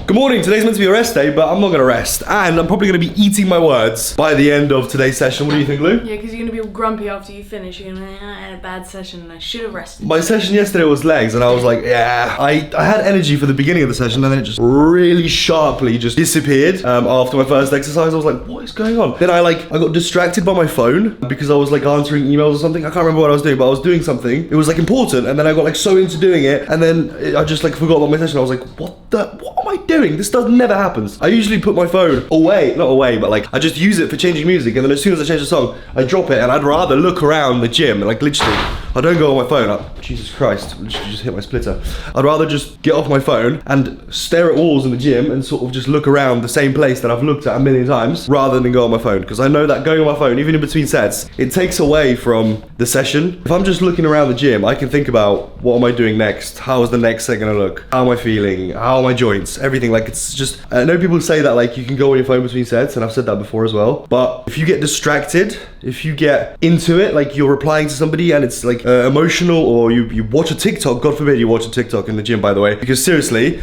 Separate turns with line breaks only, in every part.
Good morning, today's meant to be a rest day, but I'm not gonna rest. And I'm probably gonna be eating my words by the end of today's session. What do you think, Lou?
Yeah, because you're gonna be all grumpy after you finish. You're gonna be like, I had a bad session and I should have rested.
My session yesterday was legs, and I was like, yeah. I had energy for the beginning of the session, and then it just really sharply just disappeared after my first exercise. I was like, what is going on? Then I got distracted by my phone because I was like answering emails or something. I can't remember what I was doing, but I was doing something. It was like important, and then I got like so into doing it, and then I just like forgot about my session. I was like, what am I doing? This never happens. I usually put my phone away, not away, but like I just use it for changing music, and then as soon as I change the song, I drop it, and I'd rather look around the gym, like literally. I don't go on my phone. Jesus Christ, literally just hit my splitter. I'd rather just get off my phone and stare at walls in the gym and sort of just look around the same place that I've looked at a million times rather than go on my phone, because I know that going on my phone, even in between sets, it takes away from the session. If I'm just looking around the gym, I can think about what am I doing next? How is the next set gonna look? How am I feeling? How are my joints? Everything. Like, it's just, I know people say that like you can go on your phone between sets, and I've said that before as well, but if you get distracted, if you get into it, like you're replying to somebody and it's like emotional, or you watch a TikTok, God forbid you watch a TikTok in the gym, by the way, because seriously,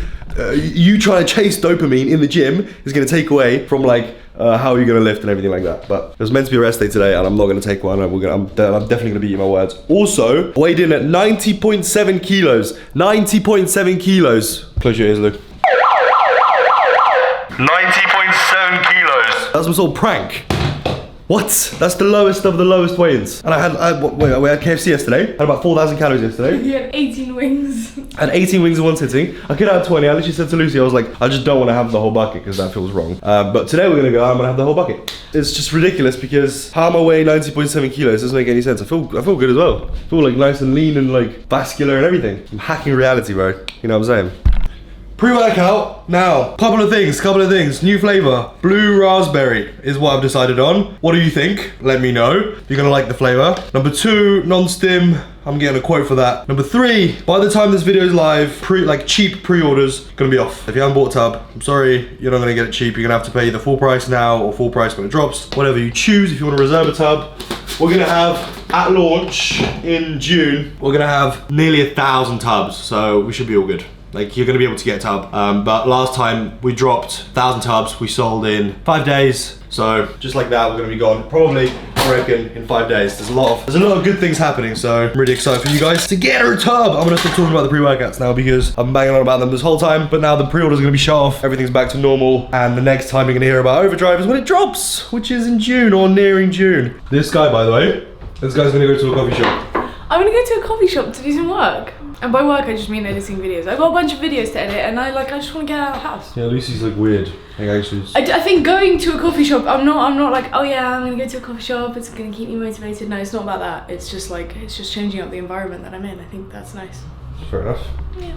you trying to chase dopamine in the gym is going to take away from like how you're going to lift and everything like that. But it was meant to be a rest day today, and I'm not going to take one. I'm definitely going to be eating my words. Also, weighed in at 90.7 kilos. 90.7 kilos. Close your ears, Luke. 90.7 kilos. That's some sort of prank. What? That's the lowest of the lowest weigh-ins. And we had KFC yesterday. I had about 4,000 calories yesterday.
You had 18 wings.
I had 18 wings in one sitting. I could have 20. I literally said to Lucy, I was like, I just don't want to have the whole bucket because that feels wrong. But today we're gonna go, I'm gonna have the whole bucket. It's just ridiculous because how am I weighing 90.7 kilos? Doesn't make any sense. I feel good as well. I feel like nice and lean and like vascular and everything. I'm hacking reality, bro. You know what I'm saying? Pre-workout, now, couple of things, new flavor, blue raspberry is what I've decided on. What do you think? Let me know. You're gonna like the flavor. Number 2, non-stim, I'm getting a quote for that. Number 3, by the time this video is live, cheap pre-orders gonna be off. If you haven't bought a tub, I'm sorry, you're not gonna get it cheap. You're gonna have to pay the full price now or full price when it drops. Whatever you choose, if you wanna reserve a tub. We're gonna have, at launch in June, we're gonna have nearly 1,000 tubs, so we should be all good. Like, you're gonna be able to get a tub. But last time we dropped 1,000 tubs, we sold in 5 days. So just like that, we're gonna be gone. Probably, I reckon, in 5 days. There's a lot of good things happening. So I'm really excited for you guys to get a tub. I'm gonna stop talking about the pre-workouts now because I'm banging on about them this whole time. But now the pre-order's gonna be shut off. Everything's back to normal. And the next time you're gonna hear about Overdrive is when it drops, which is in June or nearing June. This guy, by the way, this guy's gonna go to a coffee shop.
I'm gonna go to a coffee shop to do some work. And by work, I just mean editing videos. I've got a bunch of videos to edit, and I just want to get out of the house.
Yeah, Lucy's like weird. Like, actually,
I think going to a coffee shop, I'm not like, oh yeah, I'm gonna go to a coffee shop, it's gonna keep me motivated. No, it's not about that. It's just like, it's just changing up the environment that I'm in. I think that's nice.
Fair enough.
Yeah.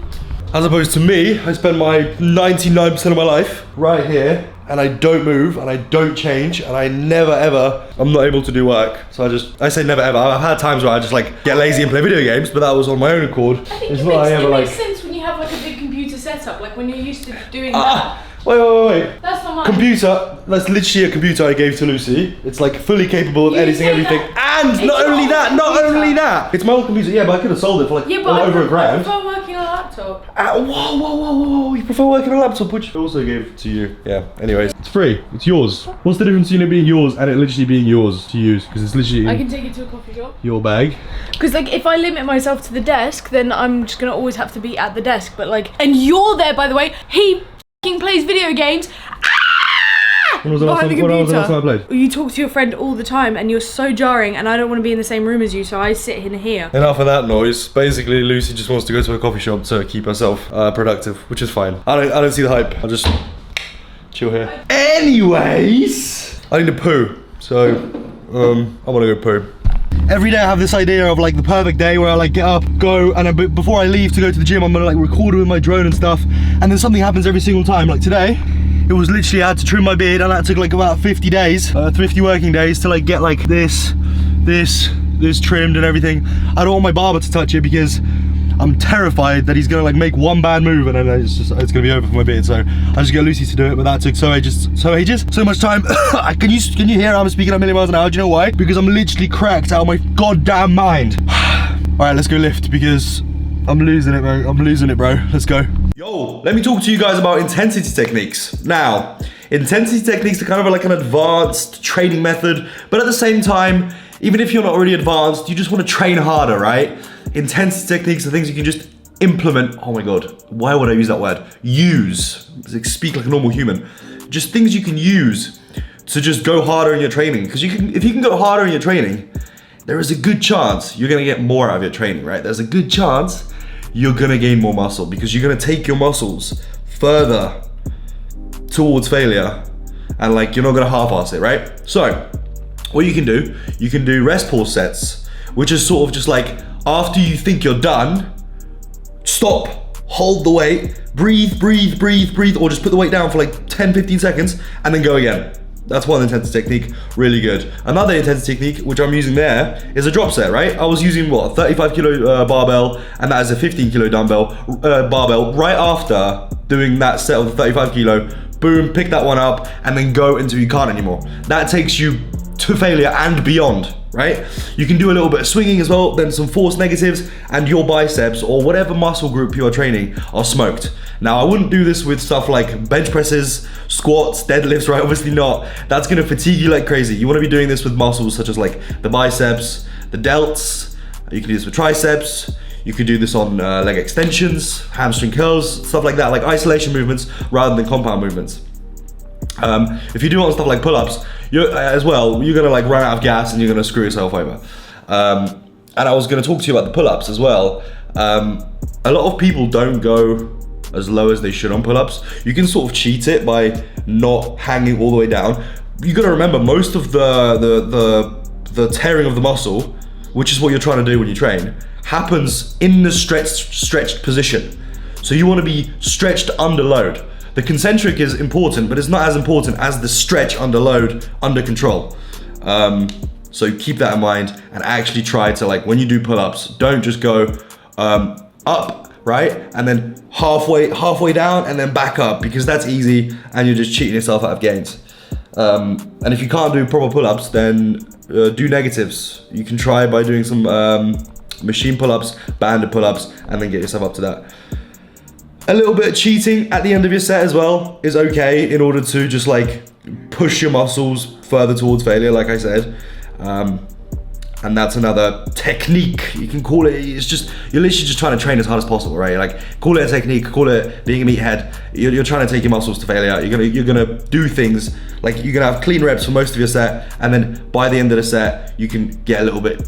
As opposed to me, I spend my 99% of my life right here, and I don't move, and I don't change, and I never ever, I'm not able to do work. So I say never ever. I've had times where I just like get lazy and play video games, but that was on my own accord.
I think it makes sense when you have like a big computer setup, like when you're used to doing that.
Wait.
That's not mine.
Computer, that's literally a computer I gave to Lucy. It's like fully capable of editing everything. And not only that, it's my old computer. Yeah, but I could have sold it for like over $1,000.
I prefer working on a laptop.
Whoa. You prefer working on a laptop, which I also gave to you. Yeah, anyways. It's free. It's yours. What's the difference between it being yours and it literally being yours to use? Because it's literally
I can take it to a coffee shop.
Your bag.
Because like if I limit myself to the desk, then I'm just gonna always have to be at the desk. But like, and you're there, by the way. He plays video games.
When was the last time I played?
You talk to your friend all the time and you're so jarring, and I don't want to be in the same room as you, so I sit in here.
Enough of that noise. Basically, Lucy just wants to go to a coffee shop to keep herself productive, which is fine. I don't see the hype. I'll just chill here. Anyways, I need to poo, so I want to go poo. Every day I have this idea of like the perfect day where I like get up, go, and before I leave to go to the gym, I'm gonna like record it with my drone and stuff, and then something happens every single time. Like today, it was literally, I had to trim my beard, and that took like about 50 days, 50 working days to like get like this trimmed and everything. I don't want my barber to touch it because I'm terrified that he's gonna like make one bad move and then it's gonna be over for my beard. So I just get Lucy to do it, but that took so much time. Can you hear I'm speaking at a million miles an hour? Do you know why? Because I'm literally cracked out of my goddamn mind. All right, let's go lift because I'm losing it, bro. Let's go. Yo, let me talk to you guys about intensity techniques. Now, intensity techniques are kind of like an advanced training method, but at the same time, even if you're not already advanced, you just want to train harder, right? Intensity techniques are things you can just implement. Oh my God, why would I use that word? Use, speak like a normal human. Just things you can use to just go harder in your training. Because if you can go harder in your training, there is a good chance you're gonna get more out of your training, right? There's a good chance you're gonna gain more muscle because you're gonna take your muscles further towards failure, and like you're not gonna half-ass it, right? So what you can do rest pause sets, which is sort of just like after you think you're done, stop, hold the weight, breathe, or just put the weight down for like 10-15 seconds and then go again. That's one intensity technique, really good. Another intensity technique, which I'm using there, is a drop set, right? I was using what, a 35 kilo barbell, and that is a 15 kilo barbell. Right after doing that set of the 35 kilo, boom, pick that one up, and then go until you can't anymore. That takes you to failure and beyond, right? You can do a little bit of swinging as well, then some force negatives, and your biceps or whatever muscle group you are training are smoked. Now, I wouldn't do this with stuff like bench presses, squats, deadlifts, right? Obviously not. That's gonna fatigue you like crazy. You wanna be doing this with muscles such as like the biceps, the delts. You can do this with triceps. You could do this on leg extensions, hamstring curls, stuff like that, like isolation movements rather than compound movements. If you do on stuff like pull-ups, you're gonna like run out of gas and you're gonna screw yourself over. And I was gonna talk to you about the pull-ups as well. A lot of people don't go as low as they should on pull-ups. You can sort of cheat it by not hanging all the way down. You gotta remember, most of the tearing of the muscle, which is what you're trying to do when you train, happens in the stretched position. So you wanna be stretched under load. The concentric is important, but it's not as important as the stretch under load, under control. So keep that in mind and actually try to, like, when you do pull-ups, don't just go up, right? And then halfway down and then back up, because that's easy and you're just cheating yourself out of gains. And if you can't do proper pull-ups, then do negatives. You can try by doing some machine pull-ups, banded pull-ups, and then get yourself up to that. A little bit of cheating at the end of your set as well is okay in order to just like push your muscles further towards failure, like I said. And that's another technique. You can call it, it's just, you're literally just trying to train as hard as possible, right? Like, call it a technique, call it being a meathead. You're trying to take your muscles to failure. You're gonna do things, like you're gonna have clean reps for most of your set, and then by the end of the set, you can get a little bit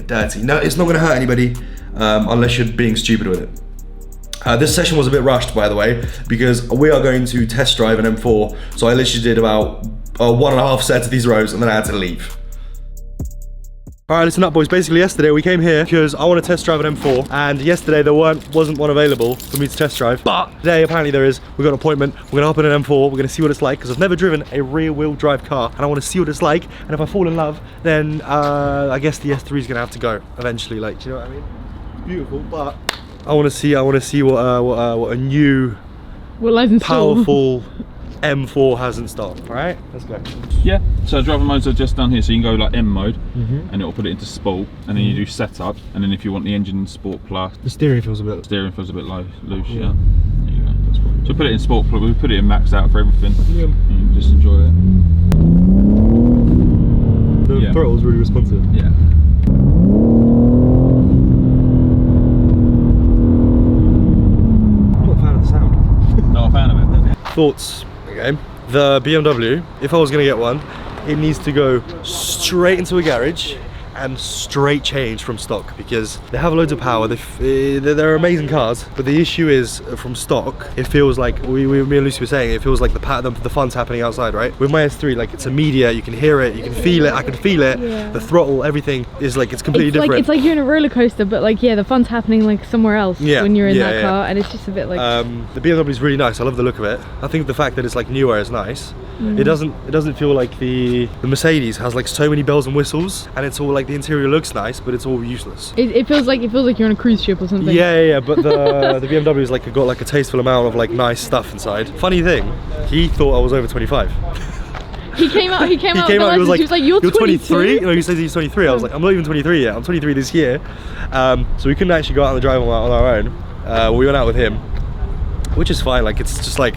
dirty. No, it's not gonna hurt anybody, unless you're being stupid with it. This session was a bit rushed, by the way, because we are going to test drive an M4. So I literally did about 1.5 sets of these rows and then I had to leave. All right, listen up, boys. Basically, yesterday we came here because I want to test drive an M4, and yesterday there wasn't one available for me to test drive. But today, apparently there is. We've got an appointment. We're gonna hop in an M4. We're gonna see what it's like, because I've never driven a rear-wheel drive car, and I want to see what it's like. And if I fall in love, then I guess the S3 is gonna have to go eventually. Like, do you know what I mean? Beautiful, but I want to see what a new, powerful M4 has in stock. All right, let's go.
Yeah, so driver modes are just down here, so you can go like M mode, and it'll put it into sport, and then you do setup, and then if you want the engine in sport plus,
the steering feels a bit
loose, yeah. There you go. That's so put it in sport plus, we put it in max out for everything. Yeah. And just enjoy it.
The throttle's really responsive.
Yeah. Not a fan of it.
Thoughts? Okay. The BMW, if I was gonna get one, it needs to go straight into a garage and straight change from stock, because they have loads of power. They're amazing cars, but the issue is from stock, it feels like, me and Lucy were saying, it feels like the fun's happening outside, right? With my S3, like, it's immediate, you can hear it, you can feel it, I can feel it, the throttle, everything is like, it's completely different.
It's like you're in a roller coaster, but like, yeah, the fun's happening like somewhere else when you're in that car, and it's just a bit like...
the BMW is really nice, I love the look of it. I think the fact that it's like newer is nice. It doesn't feel like the Mercedes has like so many bells and whistles, and it's all like, the interior looks nice, but it's all useless.
It feels like you're on a cruise ship or something.
Yeah, but the BMW is like got like a tasteful amount of like nice stuff inside. Funny thing, he thought I was over 25.
He came out he was like, you're 23?
No, he says he's 23. I was like, I'm not even 23 yet. I'm 23 this year. So we couldn't actually go out on the drive on our own. We went out with him. which is fine. Like it's just like,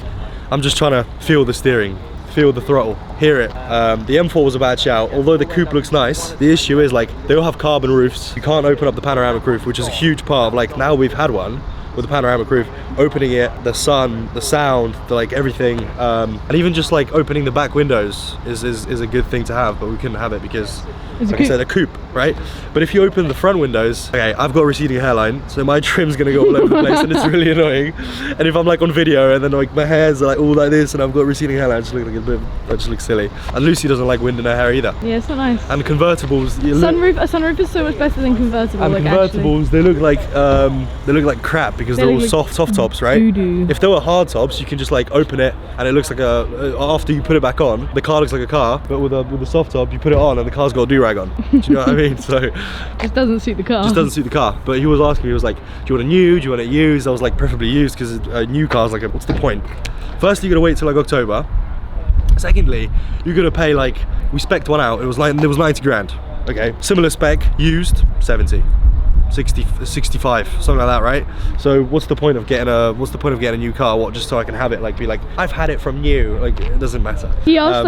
I'm just trying to feel the steering, feel the throttle, hear it. The M4 was a bad shout, although the coupe looks nice. The issue is like, they all have carbon roofs. You can't open up the panoramic roof, which is a huge part of like, now we've had one with the panoramic roof, opening it, the sun, the sound, like everything, and even just like opening the back windows is a good thing to have, but we couldn't have it because, like I said, a coupe, right? But if you open the front windows, okay, I've got a receding hairline, so my trim's gonna go all over the place, and it's really annoying. And if I'm like on video and then like my hairs are like all like this, and I've got a receding hairline, I just look like a bit, I just look silly. And Lucy doesn't like wind in her hair either.
Yeah, it's not nice.
And convertibles,
A sunroof is so much better than convertible.
and
like,
convertibles,
actually.
they look like crap because
They
they're all
look like
soft tops, right?
doo-doo.
If they were hard tops, you can just like open it and it looks like after you put it back on, the car looks like a car, but with a soft top, you put it on and the car's got a do-rag on. Do you know what I mean? So
Just doesn't suit the car.
just doesn't suit the car. But he was asking me, he was like, do you want a new, do you want it used? I was like, preferably used, because a new car's like, what's the point? Firstly, you're gonna wait till like October. Secondly, you're gonna pay like, we spec'd one out, it was 90 grand. Okay, similar spec, used, 70. 60, 65, something like that, right? So what's the point of getting a new car? What, just so I can have it, like be like, I've had it from new, like it doesn't matter.
He asked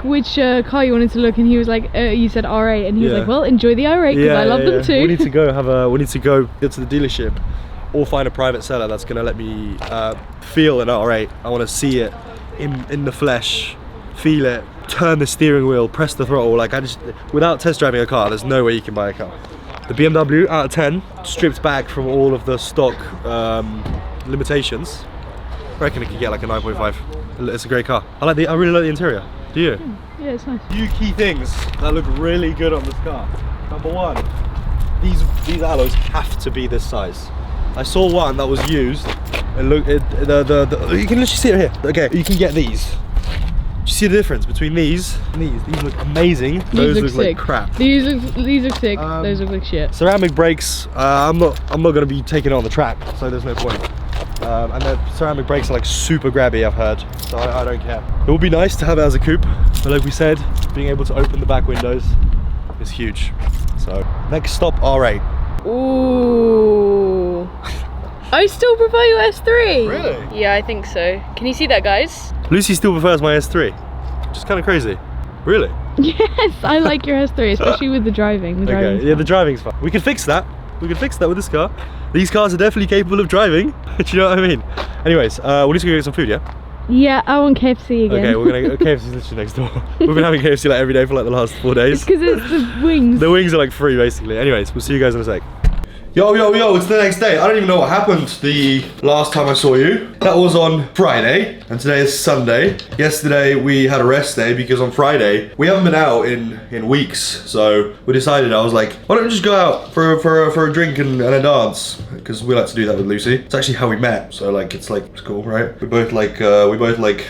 which car you wanted to look, and he was like, you said R8, and he was
Yeah.
like, well, enjoy the R8 because I love them too.
We need to go to the dealership or find a private seller that's gonna let me feel an R8. I want to see it in the flesh, feel it, turn the steering wheel, press the throttle. Like without test driving a car, there's no way you can buy a car. The BMW out of 10, stripped back from all of the stock limitations, I reckon it could get like a 9.5. It's a great car. I really like the interior. Do you?
Yeah, it's nice.
Few key things that look really good on this car. Number one, these alloys have to be this size. I saw one that was used, and look, you can literally see it here. Okay, you can get these. Do you see the difference between these and these? These look amazing. Those look like crap.
These look sick. Those look like shit.
Ceramic brakes. I'm not gonna be taking it on the track, so there's no point. And the ceramic brakes are like super grabby, I've heard. So I don't care. It would be nice to have it as a coupe, but like we said, being able to open the back windows is huge. So next stop, R8.
Ooh. I still prefer your S3.
Really?
Yeah, I think so. Can you see that, guys?
Lucy still prefers my S3. Which is kind of crazy. Really?
Yes, I like your S3, especially with the driving.
Okay, yeah, the driving's fine. We can fix that. We can fix that with this car. These cars are definitely capable of driving. Do you know what I mean? Anyways, we need to go get some food, yeah?
Yeah, I want KFC again.
Okay, we're gonna go. KFC's literally next door. We've been having KFC like every day for like the last 4 days.
It's because it's the wings.
The wings are like free basically. Anyways, we'll see you guys in a sec.
Yo, it's the next day. I don't even know what happened the last time I saw you. That was on Friday, and today is Sunday. Yesterday we had a rest day because on Friday, we haven't been out in weeks. So we decided, I was like, why don't we just go out for a drink and a dance? Because we like to do that with Lucy. It's actually how we met, so like it's cool, right? We both like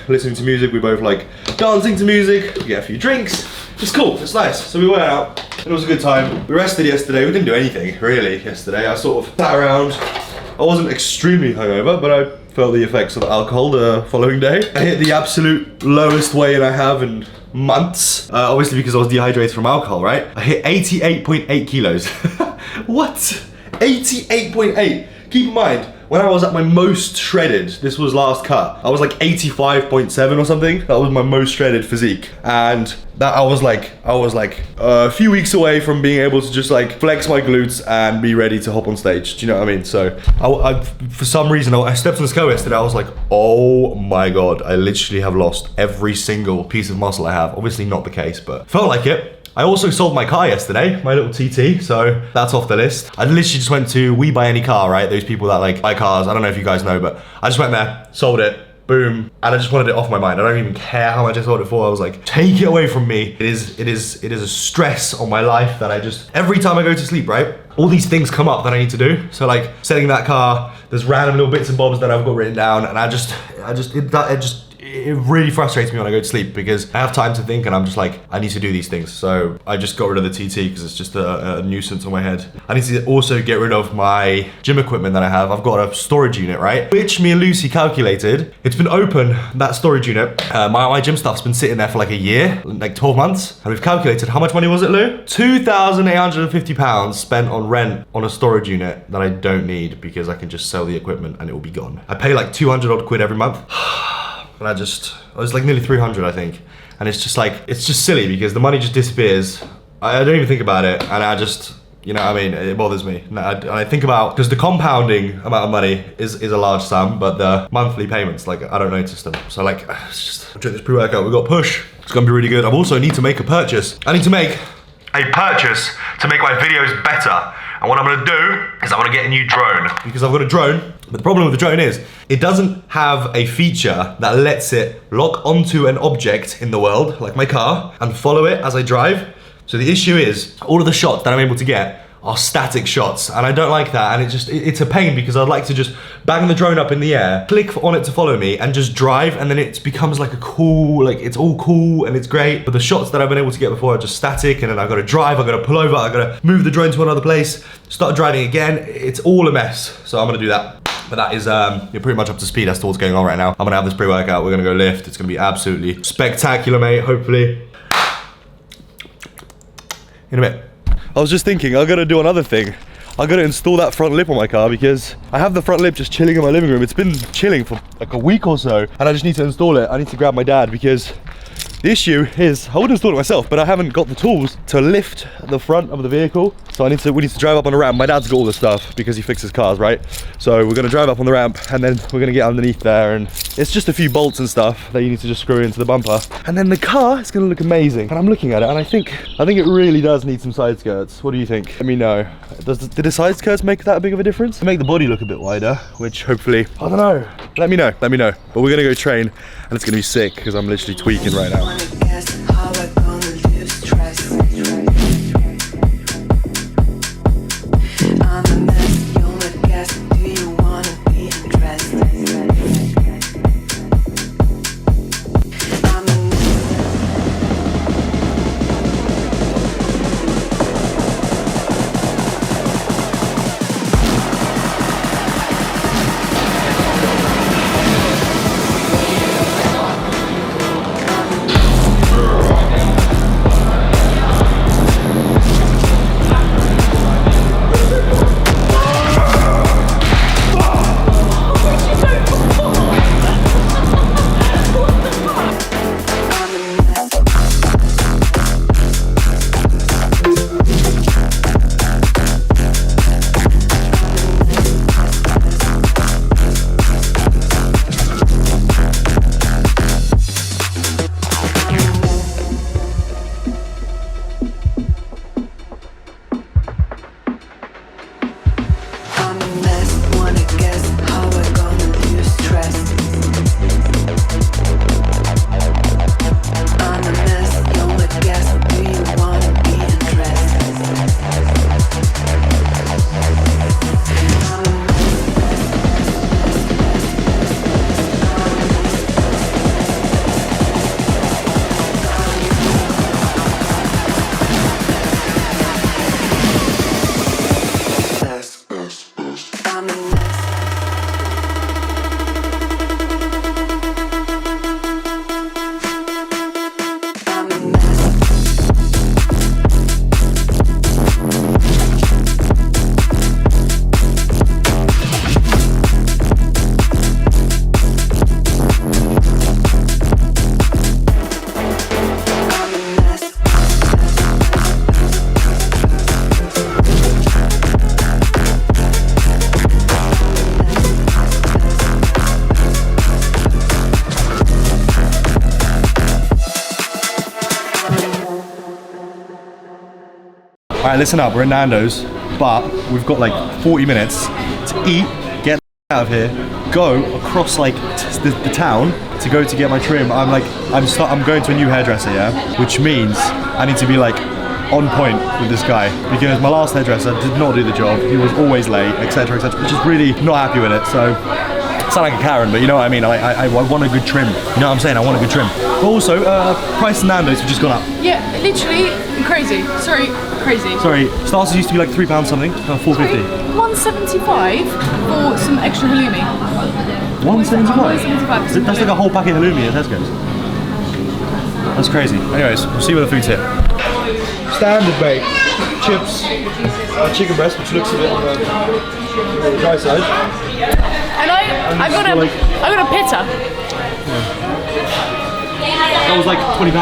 listening to music, we both like dancing to music, we get a few drinks. It's cool, it's nice. So we went out, and it was a good time. We rested yesterday, we didn't do anything really yesterday. I sort of sat around. I wasn't extremely hungover, but I felt the effects of alcohol the following day. I hit the absolute lowest weight I have in months. Obviously because I was dehydrated from alcohol, right? I hit 88.8 kilos. What? 88.8. Keep in mind, when I was at my most shredded, this was last cut, I was like 85.7 or something. That was my most shredded physique. And that I was like a few weeks away from being able to just like flex my glutes and be ready to hop on stage. Do you know what I mean? So I for some reason, I stepped on the scale yesterday. I was like, oh my God, I literally have lost every single piece of muscle I have. Obviously not the case, but felt like it. I also sold my car yesterday, my little TT, so that's off the list. I literally just went to We Buy Any Car, right? Those people that like buy cars, I don't know if you guys know, but I just went there, sold it, boom, and I just wanted it off my mind. I don't even care how much I sold it for. I was like, take it away from me. It is a stress on my life that I just, every time I go to sleep, right? All these things come up that I need to do. So like selling that car, there's random little bits and bobs that I've got written down, and it it really frustrates me when I go to sleep because I have time to think and I'm just like, I need to do these things. So I just got rid of the TT because it's just a nuisance on my head. I need to also get rid of my gym equipment that I have. I've got a storage unit, right? Which me and Lucy calculated. It's been open, that storage unit. My gym stuff's been sitting there for like a year, like 12 months. And we've calculated, how much money was it, Lou? £2,850 spent on rent on a storage unit that I don't need because I can just sell the equipment and it will be gone. I pay like 200 odd quid every month. And I was like nearly 300, I think. And it's just like, it's just silly because the money just disappears. I don't even think about it. And I just, you know what I mean? It bothers me. And I think about, because the compounding amount of money is a large sum, but the monthly payments, like I don't notice them. So like, it's just, I'll check this pre-workout. We've got Push. It's gonna be really good. I also need to make a purchase. I need to make a purchase to make my videos better. And what I'm gonna do is I'm gonna get a new drone because I've got a drone. But the problem with the drone is it doesn't have a feature that lets it lock onto an object in the world, like my car, and follow it as I drive. So the issue is all of the shots that I'm able to get are static shots, and I don't like that, and it's a pain because I'd like to just bang the drone up in the air, click on it to follow me, and just drive, and then it becomes like a cool, like it's all cool and it's great, but the shots that I've been able to get before are just static, and then I've got to drive, I've got to pull over, I've got to move the drone to another place, start driving again. It's all a mess, so I'm gonna do that. But that is, you're pretty much up to speed as to what's going on right now. I'm gonna have this pre-workout, we're gonna go lift, it's gonna be absolutely spectacular, mate, hopefully. In a bit. I was just thinking, I gotta do another thing. I gotta install that front lip on my car because I have the front lip just chilling in my living room. It's been chilling for like a week or so, and I just need to install it. I need to grab my dad because the issue is, I would install it myself, but I haven't got the tools to lift the front of the vehicle. So we need to drive up on the ramp. My dad's got all this stuff because he fixes cars, right? So we're gonna drive up on the ramp and then we're gonna get underneath there, and it's just a few bolts and stuff that you need to just screw into the bumper. And then the car is gonna look amazing. And I'm looking at it and I think it really does need some side skirts. What do you think? Let me know. Did the side skirts make that big of a difference? They make the body look a bit wider, which hopefully, I don't know. Let me know. But we're gonna go train and it's gonna be sick because I'm literally tweaking right now. Alright, listen up, we're at Nando's, but we've got like 40 minutes to eat, get out of here, go across like the town to go to get my trim. I'm going to a new hairdresser, yeah? Which means I need to be like on point with this guy because my last hairdresser did not do the job. He was always late, etc, etc. Just really not happy with it. So
sound like a Karen, but you know what I mean. I want a good trim. You know what I'm saying? I want a good trim. Also, price of Nando's have just gone up.
Yeah, literally crazy. Sorry, crazy.
Sorry, starters used to be like £3 something, now £4.50.
£1.75 for some extra halloumi.
£1.75? That's like a whole packet of halloumi at Tesco's. That's crazy. Anyways, we'll see where the food's here. Standard, mate. Chips, chicken breast, which looks a bit on the dry side.
And I got a pita.
That was like £20?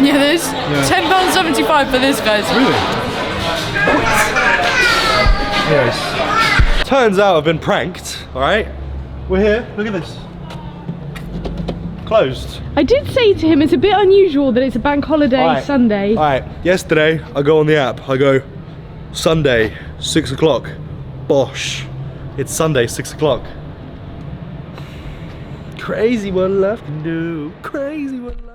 Yeah, there's £10.75 for this, guys.
Really? Anyways. Turns out I've been pranked, alright? We're here, look at this. Closed.
I did say to him it's a bit unusual that it's a bank holiday Sunday.
Alright, yesterday I go on the app, I go Sunday, 6 o'clock. Bosh. It's Sunday, 6 o'clock. Crazy what love can do. Crazy what love